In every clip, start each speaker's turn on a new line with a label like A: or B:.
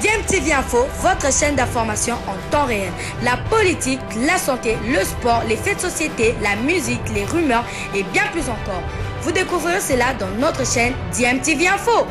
A: DMTV Info, votre chaîne d'information en temps réel. La politique, la santé, le sport, les faits de société, la musique, les rumeurs et bien plus encore. Vous découvrirez cela dans notre chaîne DMTV Info.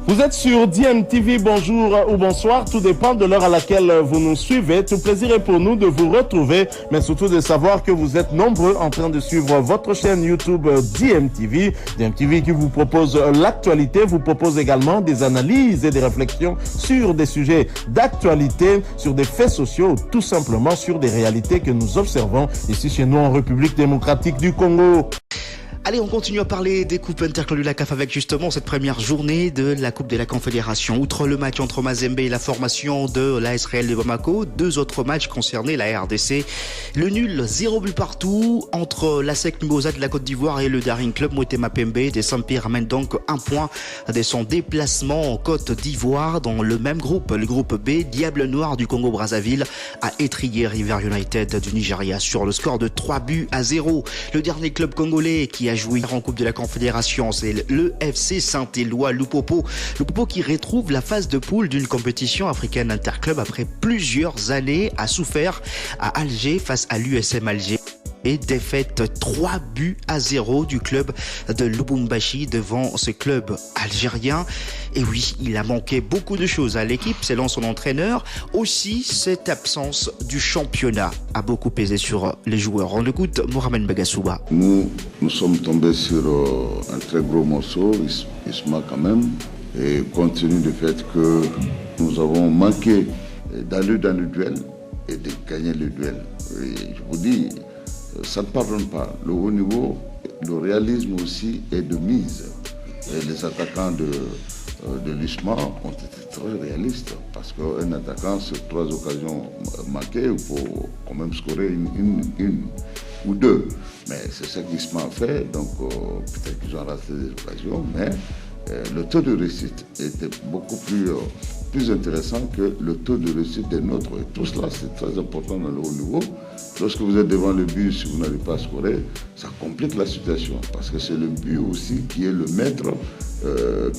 B: Vous êtes sur DMTV, bonjour ou bonsoir, tout dépend de l'heure à laquelle vous nous suivez. Tout plaisir est pour nous de vous retrouver, mais surtout de savoir que vous êtes nombreux en train de suivre votre chaîne YouTube DMTV. DMTV qui vous propose l'actualité, vous propose également des analyses et des réflexions sur des sujets d'actualité, sur des faits sociaux, tout simplement sur des réalités que nous observons ici chez nous en République démocratique du Congo.
C: Allez, on continue à parler des coupes interclubs de la CAF avec justement cette première journée de la Coupe de la Confédération. Outre le match entre Mazembe et la formation de l'AS Real de Bamako, deux autres matchs concernaient la RDC. Le nul, 0 but partout entre la SEC Mimosa de la Côte d'Ivoire et le Daring Club Motema Pembe des Saint-Pierre ramène donc un point de son déplacement en Côte d'Ivoire dans le même groupe. Le groupe B, Diable Noir du Congo-Brazzaville a étrillé River United du Nigeria sur le score de 3-0. Le dernier club congolais qui a joué en Coupe de la Confédération, c'est le FC Saint-Éloi Lupopo. Lupopo qui retrouve la phase de poule d'une compétition africaine interclub après plusieurs années a souffert à Alger face à l'USM Alger. Et défaite 3-0 du club de Lubumbashi devant ce club algérien. Et oui, il a manqué beaucoup de choses à l'équipe, selon son entraîneur. Aussi, cette absence du championnat a beaucoup pesé sur les joueurs. On écoute Mohamed Bagassouba.
D: Nous sommes tombés sur un très gros morceau, Isma quand même. Et compte tenu du fait que nous avons manqué d'aller dans le duel et de gagner le duel. Et je vous dis, ça ne pardonne pas. Le haut niveau, le réalisme aussi est de mise. Et les attaquants de l'USMA ont été très réalistes parce qu'un attaquant sur 3 occasions manquées, il faut quand même scorer une ou deux. Mais c'est ce que l'USMA a fait, donc peut-être qu'ils ont raté des occasions, mais le taux de réussite était beaucoup plus intéressant que le taux de réussite des nôtres. Et tout cela, c'est très important dans le haut niveau. Lorsque vous êtes devant le but, si vous n'arrivez pas à scorer, ça complique la situation. Parce que c'est le but aussi qui est le maître,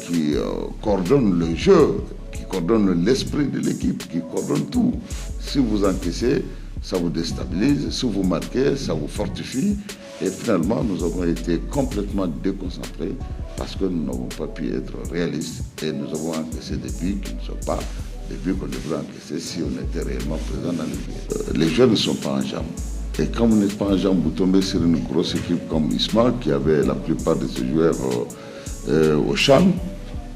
D: qui coordonne le jeu, qui coordonne l'esprit de l'équipe, qui coordonne tout. Si vous encaissez, ça vous déstabilise. Si vous marquez, ça vous fortifie. Et finalement, nous avons été complètement déconcentrés parce que nous n'avons pas pu être réalistes. Et nous avons encaissé des buts qui ne sont pas des buts qu'on devrait encaisser si on était réellement présent dans le but. Les joueurs ne sont pas en jambes. Et quand vous n'êtes pas en jambes, vous tombez sur une grosse équipe comme Isma, qui avait la plupart de ses joueurs au CHAN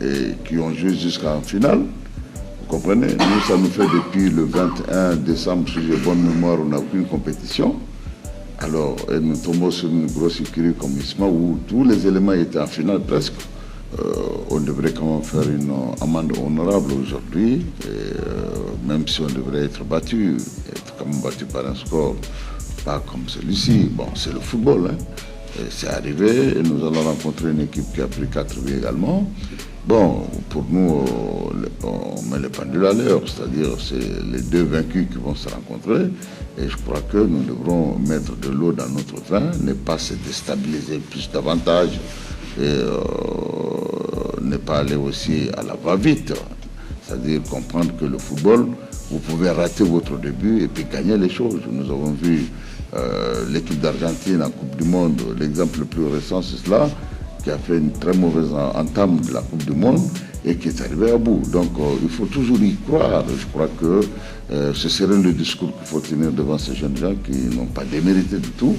D: et qui ont joué jusqu'en finale. Vous comprenez? Nous, ça nous fait depuis le 21 décembre, si j'ai bonne mémoire, on n'a aucune compétition. Alors, nous tombons sur une grosse écurie comme Isma où tous les éléments étaient en finale presque. On devrait quand même faire une amende honorable aujourd'hui, même si on devrait être battu par un score pas comme celui-ci. Bon, c'est le football, hein. C'est arrivé et nous allons rencontrer une équipe qui a pris 4 buts également. Bon, pour nous, on met les pendules à l'heure, c'est-à-dire c'est les deux vaincus qui vont se rencontrer. Et je crois que nous devrons mettre de l'eau dans notre vin, ne pas se déstabiliser plus davantage et ne pas aller aussi à la va-vite. C'est-à-dire comprendre que le football, vous pouvez rater votre début et puis gagner les choses. Nous avons vu l'équipe d'Argentine en Coupe du Monde, l'exemple le plus récent c'est cela, qui a fait une très mauvaise entame de la Coupe du Monde et qui est arrivé à bout. Donc il faut toujours y croire. Je crois que ce serait le discours qu'il faut tenir devant ces jeunes gens qui n'ont pas démérité du tout,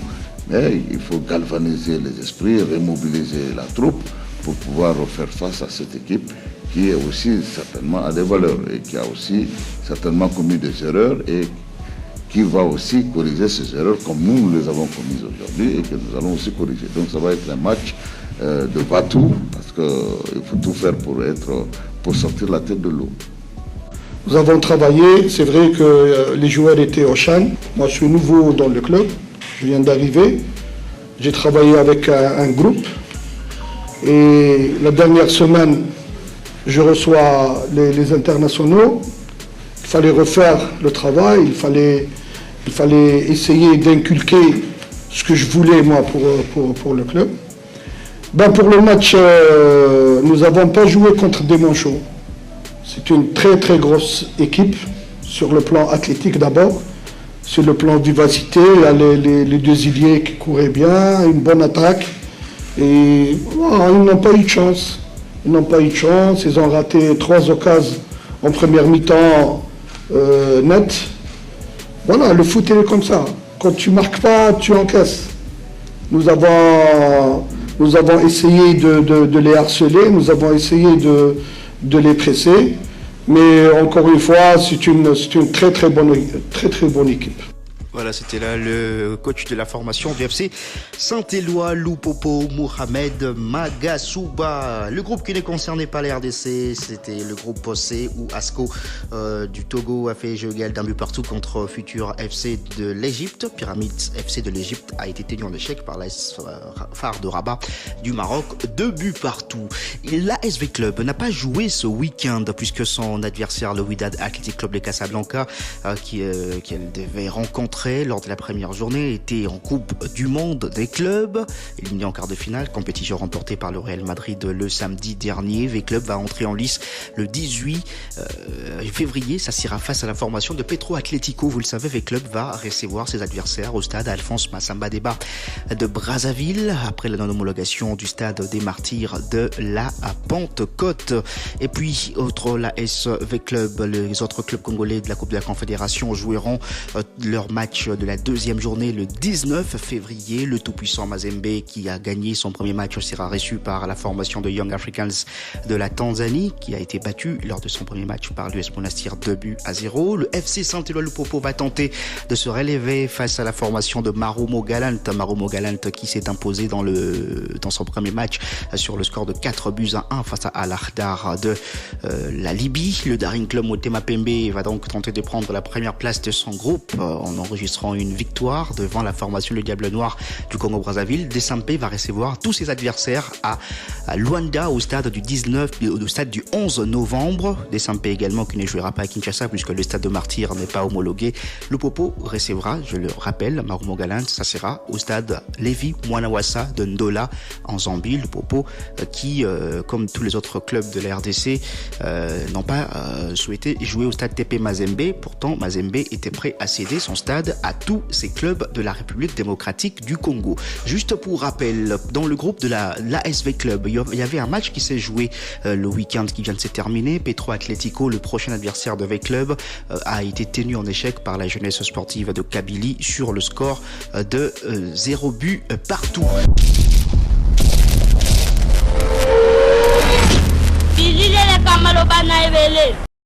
D: mais il faut galvaniser les esprits, remobiliser la troupe pour pouvoir faire face à cette équipe qui est aussi certainement à des valeurs et qui a aussi certainement commis des erreurs et qui va aussi corriger ces erreurs comme nous les avons commises aujourd'hui et que nous allons aussi corriger. Donc ça va être un match de va-tout parce qu'il faut tout faire pour sortir la tête de l'eau.
E: Nous avons travaillé, c'est vrai que les joueurs étaient au CHAN. Moi je suis nouveau dans le club, je viens d'arriver. J'ai travaillé avec un groupe et la dernière semaine je reçois les internationaux. Il fallait refaire le travail, il fallait essayer d'inculquer ce que je voulais moi pour le club. Pour le match, nous n'avons pas joué contre des manchots. C'est une très très grosse équipe, sur le plan athlétique d'abord, sur le plan vivacité, il y a les deux ailiers qui couraient bien, une bonne attaque. Et voilà, ils n'ont pas eu de chance. Ils ont raté 3 occasions en première mi-temps net. Voilà, le foot il est comme ça. Quand tu marques pas, tu encaisses. Nous avons essayé de les harceler, nous avons essayé de les presser. Mais encore une fois, c'est une très très bonne équipe.
C: Voilà, c'était là le coach de la formation du FC Saint-Éloi, Lupopo Mohamed Magasuba. Le groupe qui n'est concerné par la RDC, c'était le groupe C où ASCO du Togo a fait jeu égal d'un but partout contre Futur FC de l'Égypte. Pyramide FC de l'Égypte a été tenu en échec par l'AS Phare de Rabat du Maroc, 2 buts partout. L'ASV Club n'a pas joué ce week-end puisque son adversaire, le Wydad Athletic Club de Casablanca, qu'elle devait rencontrer lors de la première journée, était en Coupe du Monde des clubs, éliminé en quart de finale, compétition remportée par le Real Madrid le samedi dernier. V-Club va entrer en lice le 18 février. Ça sera face à la formation de Petro Atlético. Vous le savez, V-Club va recevoir ses adversaires au stade Alphonse Massamba Déba de Brazzaville, après la non-homologation du stade des Martyrs de la Pentecôte. Et puis, l'AS V-Club, les autres clubs congolais de la Coupe de la Confédération joueront leur match de la deuxième journée le 19 février. Le tout-puissant Mazembe, qui a gagné son premier match, sera reçu par la formation de Young Africans de la Tanzanie, qui a été battu lors de son premier match par l'US Monastir 2-0. Le FC Saint-Éloi Lupopo va tenter de se relever face à la formation de Marumo Gallant. Marumo Gallant qui s'est imposé dans son premier match sur le score de 4-1 face à Al-Akhdar de la Libye. Le Daring Club Motema Pembe va donc tenter de prendre la première place de son groupe en enregistrant une victoire devant la formation Le Diable Noir du Congo-Brazzaville. Desampé va recevoir tous ses adversaires à Luanda au stade du 11 novembre. Desampé également qui ne jouera pas à Kinshasa puisque le stade de Martyr n'est pas homologué. Le Popo recevra, je le rappelle, Marumo Gallant, ça sera au stade Lévi Mwanawasa de Ndola en Zambie. Le Popo qui, comme tous les autres clubs de la RDC, n'ont pas souhaité jouer au stade TP Mazembe. Pourtant, Mazembe était prêt à céder son stade à tous ces clubs de la République démocratique du Congo. Juste pour rappel, dans le groupe de l'ASV Club, il y avait un match qui s'est joué le week-end qui vient de se terminer. Petro Atlético, le prochain adversaire de V-Club, a été tenu en échec par la jeunesse sportive de Kabylie sur le score de 0 but partout.
F: Bilile le kamalo bana ebele.